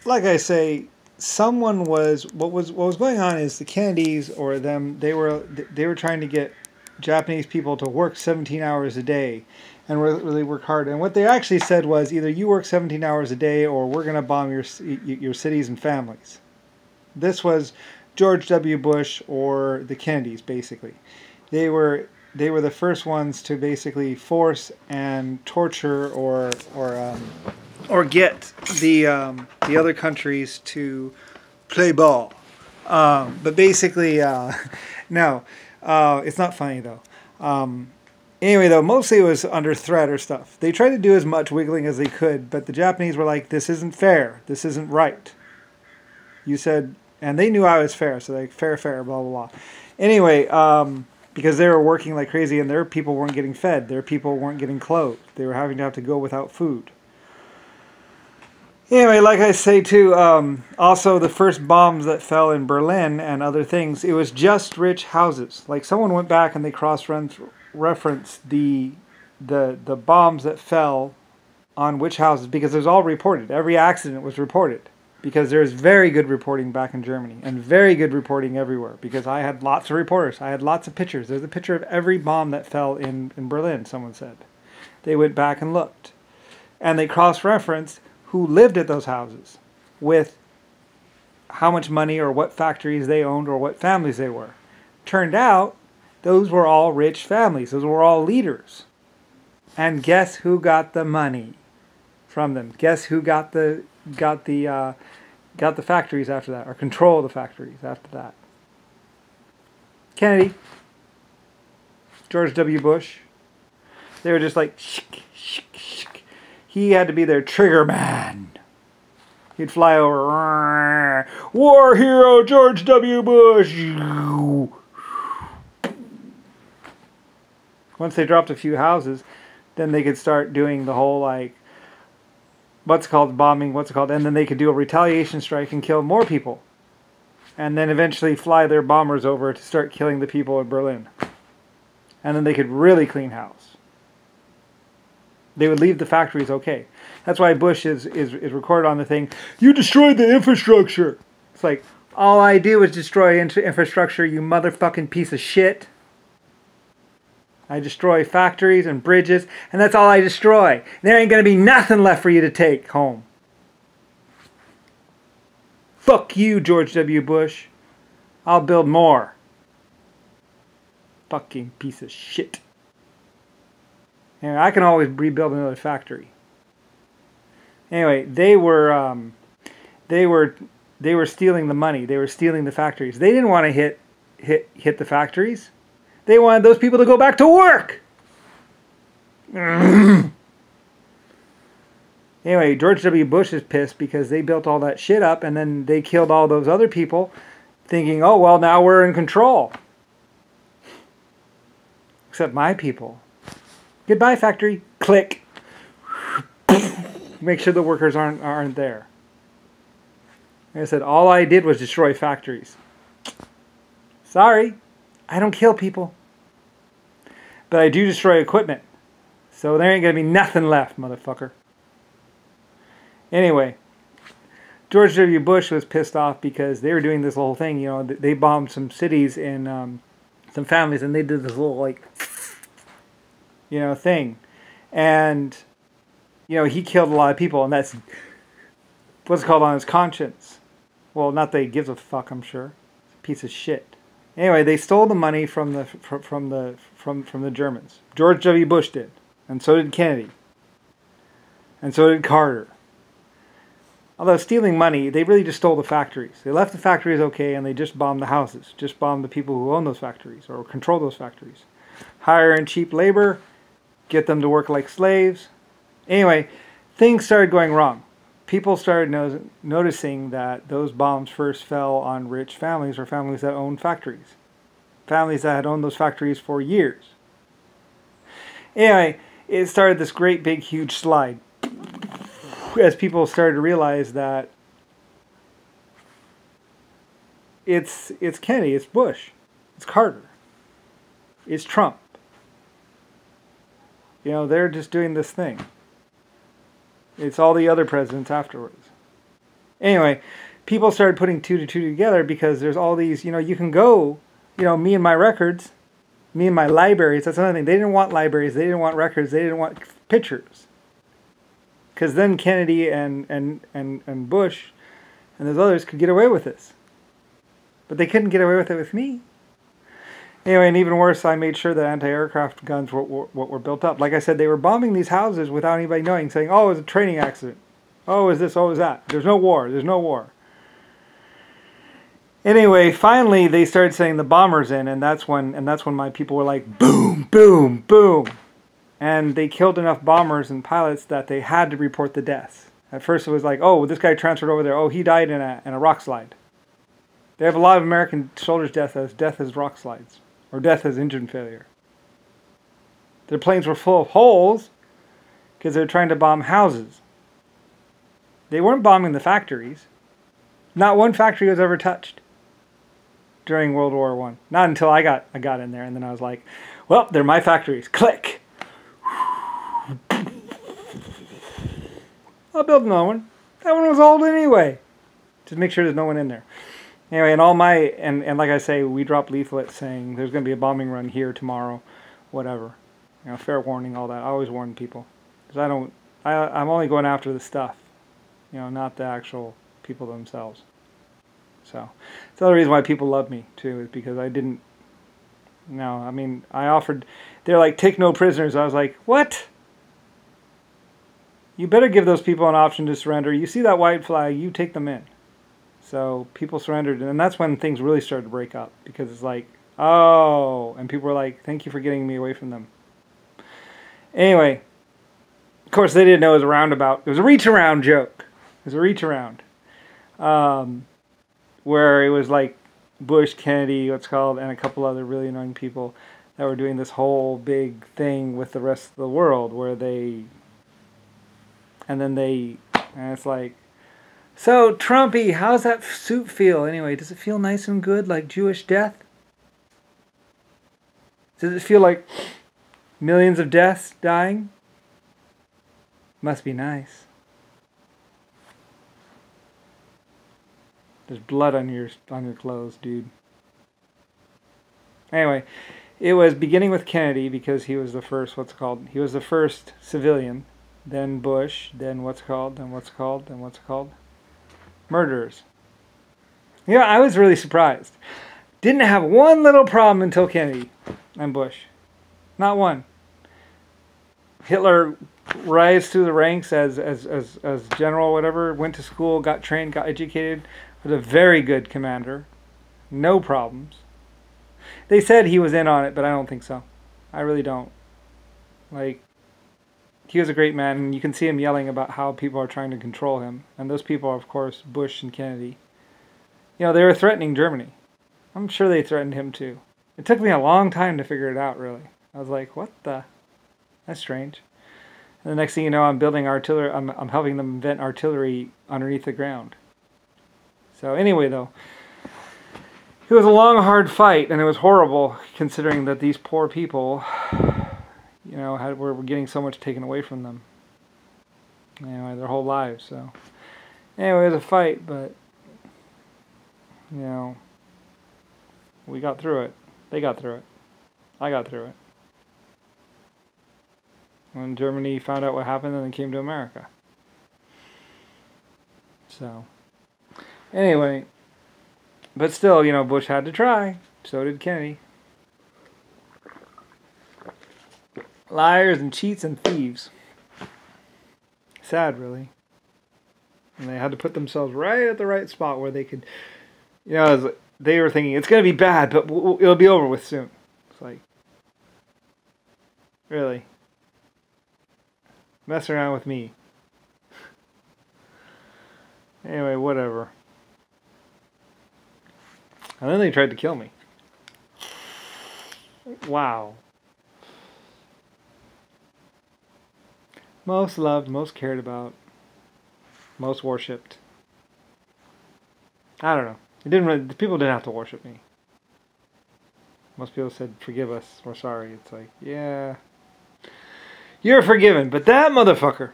like I say, someone was what was going on is the Kennedys or them they were trying to get Japanese people to work 17 hours a day and really work hard. And what they actually said was either you work 17 hours a day or we're going to bomb your cities and families. This was George W. Bush or the Kennedys basically. They were the first ones to basically force and torture or get the other countries to play ball. But basically, no, it's not funny though. Anyway, though, mostly it was under threat or stuff. They tried to do as much wiggling as they could, but the Japanese were like, "This isn't fair. This isn't right." You said, and they knew I was fair, so like fair, fair, blah blah blah. Anyway, because they were working like crazy, and their people weren't getting fed. Their people weren't getting clothed. They were having to have to go without food. Anyway, like I say too, also the first bombs that fell in Berlin and other things, it was just rich houses. Like someone went back and they cross-referenced the bombs that fell on which houses, because it was all reported. Every accident was reported, because there's very good reporting back in Germany and very good reporting everywhere, because I had lots of reporters. I had lots of pictures. There's a picture of every bomb that fell in Berlin, someone said. They went back and looked. And they cross-referenced who lived at those houses with how much money or what factories they owned or what families they were. Turned out those were all rich families. Those were all leaders. And guess who got the money from them? Guess who got the factories after that, or control of the factories after that? Kennedy, George W. Bush. They were just like, shik, shik, shik. He had to be their trigger man. He'd fly over. War hero George W. Bush. Once they dropped a few houses, then they could start doing the whole, like, what's called bombing, and then they could do a retaliation strike and kill more people. And then eventually fly their bombers over to start killing the people in Berlin. And then they could really clean house. They would leave the factories okay. That's why Bush is recorded on the thing, "You destroyed the infrastructure." It's like, all I do is destroy infrastructure, you motherfucking piece of shit. I destroy factories and bridges, and that's all I destroy. There ain't going to be nothing left for you to take home. Fuck you, George W. Bush. I'll build more. Fucking piece of shit. Anyway, I can always rebuild another factory. Anyway, they were stealing the money. They were stealing the factories. They didn't want to hit the factories. They wanted those people to go back to work. Anyway, George W. Bush is pissed because they built all that shit up and then they killed all those other people, thinking, "Oh well, now we're in control." Except my people. Goodbye, factory. Click. Make sure the workers aren't there. Like I said, all I did was destroy factories. Sorry, I don't kill people. But I do destroy equipment. So there ain't going to be nothing left, motherfucker. Anyway, George W. Bush was pissed off because they were doing this whole thing. You know, they bombed some cities and some families, and they did this little, like, you know, thing. And, you know, he killed a lot of people, and that's what's called on his conscience. Well, not that he gives a fuck, I'm sure. It's a piece of shit. Anyway, they stole the money from the Germans. George W. Bush did, and so did Kennedy, and so did Carter. Although stealing money, they really just stole the factories. They left the factories okay, and they just bombed the houses, just bombed the people who own those factories or control those factories. Hire in cheap labor, get them to work like slaves. Anyway, things started going wrong. People started noticing that those bombs first fell on rich families or families that owned factories. Families that had owned those factories for years. Anyway, it started this great big huge slide. As people started to realize that it's Kennedy, it's Bush, it's Carter, it's Trump. You know, they're just doing this thing. It's all the other presidents afterwards. Anyway, people started putting two to two together because there's all these, you can go, me and my records, me and my libraries, that's another thing. They didn't want libraries, they didn't want records, they didn't want pictures. Because then Kennedy and Bush and those others could get away with this. But they couldn't get away with it with me. Anyway, and even worse, I made sure that anti-aircraft guns were built up. Like I said, they were bombing these houses without anybody knowing, saying, oh, it was a training accident. Oh, it was this, oh, it was that. There's no war, there's no war. Anyway, finally they started saying the bombers in, and that's when my people were like, boom, boom, boom. And they killed enough bombers and pilots that they had to report the deaths. At first it was like, oh, this guy transferred over there. Oh, he died in a rock slide. They have a lot of American soldiers' death as rock slides, or death as engine failure. Their planes were full of holes because they were trying to bomb houses. They weren't bombing the factories. Not one factory was ever touched during World War I. Not until I got in there, and then I was like, well, they're my factories. Click! I'll build another one. That one was old anyway. Just make sure there's no one in there. Anyway, and like I say, we dropped leaflets saying there's going to be a bombing run here tomorrow, whatever. Fair warning, all that. I always warn people. Because I'm only going after the stuff. Not the actual people themselves. So, it's the other reason why people love me, too, is because I didn't, I offered, they're like, take no prisoners. I was like, what? You better give those people an option to surrender. You see that white flag, you take them in. So, people surrendered, and that's when things really started to break up, because it's like, oh, and people were like, thank you for getting me away from them. Anyway, of course, they didn't know it was a roundabout. It was a reach-around joke. It was a reach-around. Where it was like Bush, Kennedy, what's called, and a couple other really annoying people that were doing this whole big thing with the rest of the world where and it's like, so Trumpy, how's that suit feel? Anyway, does it feel nice and good like Jewish death? Does it feel like millions of deaths dying? Must be nice. There's blood on your clothes, dude. Anyway, it was beginning with Kennedy because he was the first, he was the first civilian, then Bush, then murderers. I was really surprised. Didn't have one little problem until Kennedy and Bush. Not one. Hitler rise through the ranks as general, whatever, went to school, got trained, got educated, was a very good commander. No problems. They said he was in on it, but I don't think so. I really don't. Like, he was a great man, and you can see him yelling about how people are trying to control him. And those people are, of course, Bush and Kennedy. They were threatening Germany. I'm sure they threatened him too. It took me a long time to figure it out, really. I was like, what the? That's strange. And the next thing you know, I'm building artillery. I'm helping them invent artillery underneath the ground. So anyway, though, it was a long, hard fight, and it was horrible considering that these poor people, were getting so much taken away from them. Anyway, their whole lives. So anyway, it was a fight, but we got through it. They got through it. I got through it. When Germany found out what happened, then they came to America. So, anyway, but still, Bush had to try. So did Kennedy. Liars and cheats and thieves. Sad, really. And they had to put themselves right at the right spot where they could, they were thinking, it's going to be bad, but it'll be over with soon. It's like, really? Mess around with me. Anyway, whatever. And then they tried to kill me. Wow. Most loved, most cared about, most worshipped. I don't know. The people didn't have to worship me. Most people said, forgive us, we're sorry. It's like, yeah. You're forgiven, but that motherfucker.